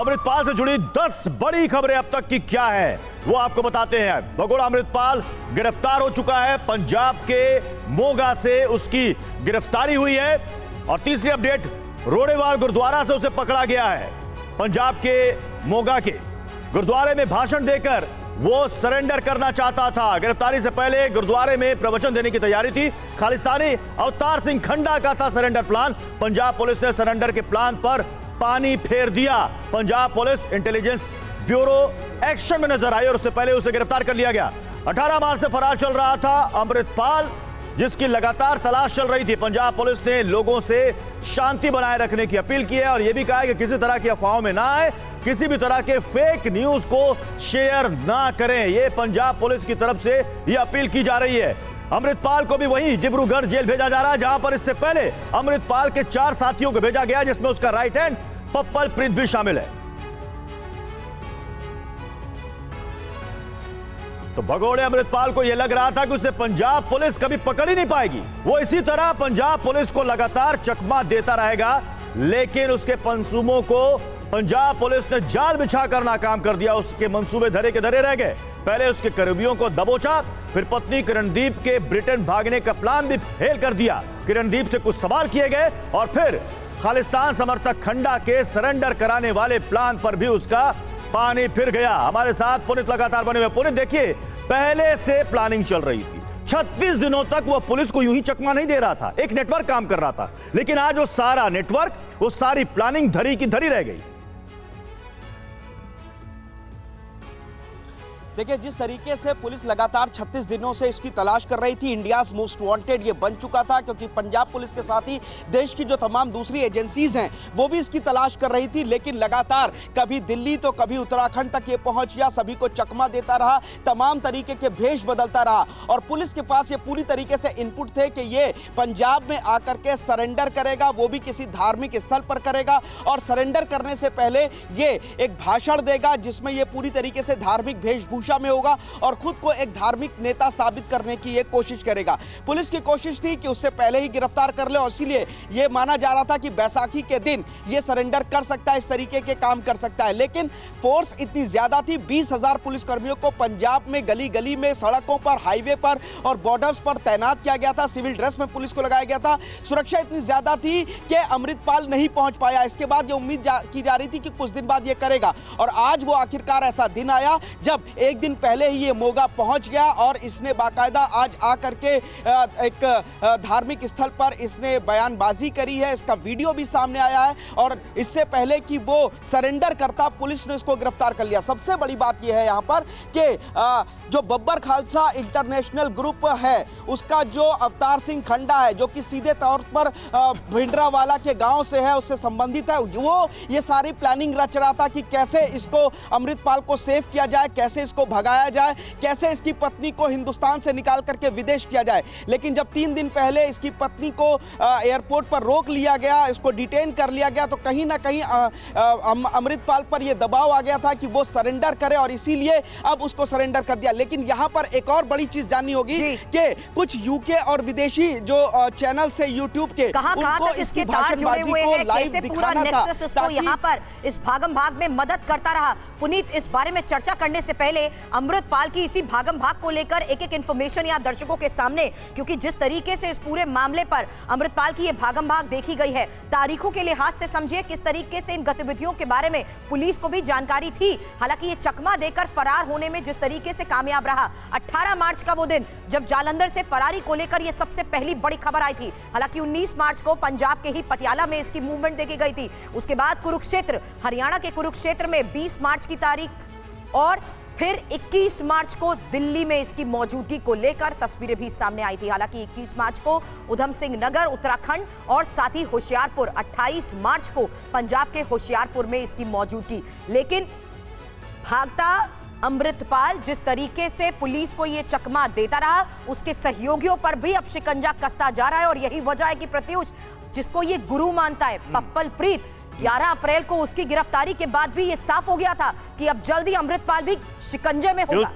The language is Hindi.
अमृतपाल से जुड़ी 10 बड़ी खबरें अब तक की क्या है वो आपको बताते हैं। भगोड़ा अमृतपाल गिरफ्तार हो चुका है, पंजाब के मोगा से उसकी गिरफ्तारी हुई है। और तीसरी अपडेट, रोडेवाल गुरुद्वारा से उसे पकड़ा गया है। पंजाब के मोगा के गुरुद्वारे में भाषण देकर वो सरेंडर करना चाहता था। गिरफ्तारी से पहले गुरुद्वारे में प्रवचन देने की तैयारी थी। खालिस्तानी अवतार सिंह खंडा का था सरेंडर प्लान। पंजाब पुलिस ने सरेंडर के प्लान पर पानी फेर दिया। Punjab police intelligence bureau action में नजर आई और उससे पहले उसे गिरफ्तार कर लिया गया। 18 मार्च से फरार चल रहा था अमृतपाल, जिसकी लगातार तलाश चल रही थी। पंजाब पुलिस ने लोगों से शांति बनाए रखने की अपील की है और यह भी कहा है कि किसी तरह की अफवाहों में ना आए, किसी भी तरह के फेक न्यूज को शेयर ना करें। यह पंजाब पुलिस की तरफ से यह अपील की जा रही है। अमृतपाल को भी वहीं डिब्रूगढ़ जेल भेजा जा रहा है, जहां पर इससे पहले अमृतपाल के 4 साथियों को भेजा गया, जिसमें उसका राइट हैंड पप्पल प्रीत भी शामिल है। तो भगोड़े अमृतपाल को यह लग रहा था कि उसे पंजाब पुलिस कभी पकड़ ही नहीं पाएगी। वो इसी तरह पंजाब पुलिस को लगातार चकमा देता रहेगा, लेकिन उसके मंसूबों को पंजाब पुलिस ने जाल बिछाकर नाकाम कर दिया। उसके मंसूबे धरे के धरे रह गए। पहले उसके करीबियों को दबोचा, फिर पत्नी किरणदीप के ब्रिटेन भागने का प्लान भी फेल कर दिया। किरणदीप से कुछ सवाल किए गए और फिर खालिस्तान समर्थक खंडा के सरेंडर कराने वाले प्लान पर भी उसका पानी फिर गया। हमारे साथ पुनीत लगातार बने हुए। पुनीत, देखिए, पहले से प्लानिंग चल रही थी। 36 दिनों तक वो पुलिस को यूं ही चकमा नहीं दे रहा था, एक नेटवर्क काम कर रहा था, लेकिन आज वो सारा नेटवर्क, वो सारी प्लानिंग धरी की धरी रह गई। देखिए, जिस तरीके से पुलिस लगातार 36 दिनों से इसकी तलाश कर रही थी, इंडियाज मोस्ट वांटेड ये बन चुका था, क्योंकि पंजाब पुलिस के साथ ही देश की जो तमाम दूसरी एजेंसीज हैं वो भी इसकी तलाश कर रही थी। लेकिन लगातार कभी दिल्ली तो कभी उत्तराखंड तक ये पहुंच गया, सभी को चकमा देता रहा, तमाम तरीके के भेष बदलता रहा और पुलिस के पास ये पूरी तरीके से इनपुट थे कि ये पंजाब में आकर के सरेंडर करेगा, वो भी किसी धार्मिक स्थल पर करेगा और सरेंडर करने से पहले ये एक भाषण देगा जिसमें ये पूरी तरीके से धार्मिक वेशभूषा में होगा और खुद को एक धार्मिक नेता साबित करने की ये कोशिश करेगा। पुलिस की कोशिश थी कि उससे पहले ही गिरफ्तार कर ले और इसीलिए ये माना जा रहा था कि बैसाखी के दिन ये सरेंडर कर सकता है, इस तरीके के काम कर सकता है। लेकिन फोर्स इतनी ज्यादा थी, 20,000 पुलिसकर्मियों को पंजाब में गली गली में, सड़कों पर, हाईवे पर और बॉर्डर्स पर तैनात किया गया था। सिविल ड्रेस में पुलिस को लगाया गया था। सुरक्षा इतनी ज्यादा थी कि अमृतपाल नहीं पहुंच पाया। इसके बाद ये उम्मीद की जा रही थी कि कुछ दिन बाद ये करेगा और आज वो आखिरकार ऐसा दिन आया जब एक दिन पहले ही ये मोगा पहुंच गया और इसने बाकायदा आज आकर के एक धार्मिक स्थल पर इसने बयानबाजी करी है। इसका वीडियो भी सामने आया है और इससे पहले कि वो सरेंडर करता, पुलिस ने उसको गिरफ्तार कर लिया। सबसे बड़ी बात यह है यहां पर कि जो बब्बर खालसा इंटरनेशनल ग्रुप है उसका जो अवतार सिंह खंडा है, जो कि सीधे तौर पर भिंडरावाला के गांव से है, उससे संबंधित है, वो ये सारी प्लानिंग रच रहा था कि कैसे इसको अमृतपाल को सेव किया जाए, कैसे इसको भगाया जाए, कैसे इसकी पत्नी को हिंदुस्तान से निकाल करके विदेश किया जाए। लेकिन जब 3 दिन पहले इसकी पत्नी को एयरपोर्ट पर रोक लिया गया, इसको डिटेन कर लिया गया, तो कहीं ना कहीं अमृतपाल पर यह दबाव आ गया था कि वो सरेंडर करे और इसीलिए अब उसको सरेंडर कर दिया। लेकिन यहां पर एक और बड़ी चीज जाननी होगी कि कुछ यूके और विदेशी जो चैनल से यूट्यूब के कहां तक इसके तार जुड़े हुए हैं, कैसे पूरा नेक्सस इसको यहां पर इस भागम भाग में मदद करता रहा। पुनीत, इस बारे में चर्चा करने से पहले अमृतपाल की इसी भागम भाग को लेकर एक इंफॉर्मेशन या दर्शकों के सामने, क्योंकि जिस तरीके से इस पूरे मामले पर अमृतपाल की ये भागम भाग देखी गई है, तारीखों के लिहाज से समझिए किस तरीके से इन गतिविधियों के बारे में पुलिस को भी जानकारी थी। हालांकि ये चकमा देकर फरार होने में जिस तरीके से कामयाब रहा, 18 मार्च का वो दिन जब जालंधर से फरारी को लेकर ये सबसे पहली बड़ी खबर आई थी। हालांकि 19 मार्च को पंजाब के ही पटियाला में इसकी मूवमेंट देखी गई थी। उसके बाद कुरुक्षेत्र, हरियाणा के कुरुक्षेत्र में 20 मार्च की तारीख और फिर 21 मार्च को दिल्ली में इसकी मौजूदगी को लेकर तस्वीरें भी सामने आई थी। हालांकि 21 मार्च को उधम सिंह नगर उत्तराखंड और साथ ही होशियारपुर, 28 मार्च को पंजाब के होशियारपुर में इसकी मौजूदगी। लेकिन भागता अमृतपाल जिस तरीके से पुलिस को यह चकमा देता रहा, उसके सहयोगियों पर भी अब शिकंजा कसता जा रहा है और यही वजह है कि प्रत्युष, जिसको ये गुरु मानता है, पप्पल प्रीत, 11 अप्रैल को उसकी गिरफ्तारी के बाद भी ये साफ हो गया था कि अब जल्दी अमृतपाल भी शिकंजे में होगा।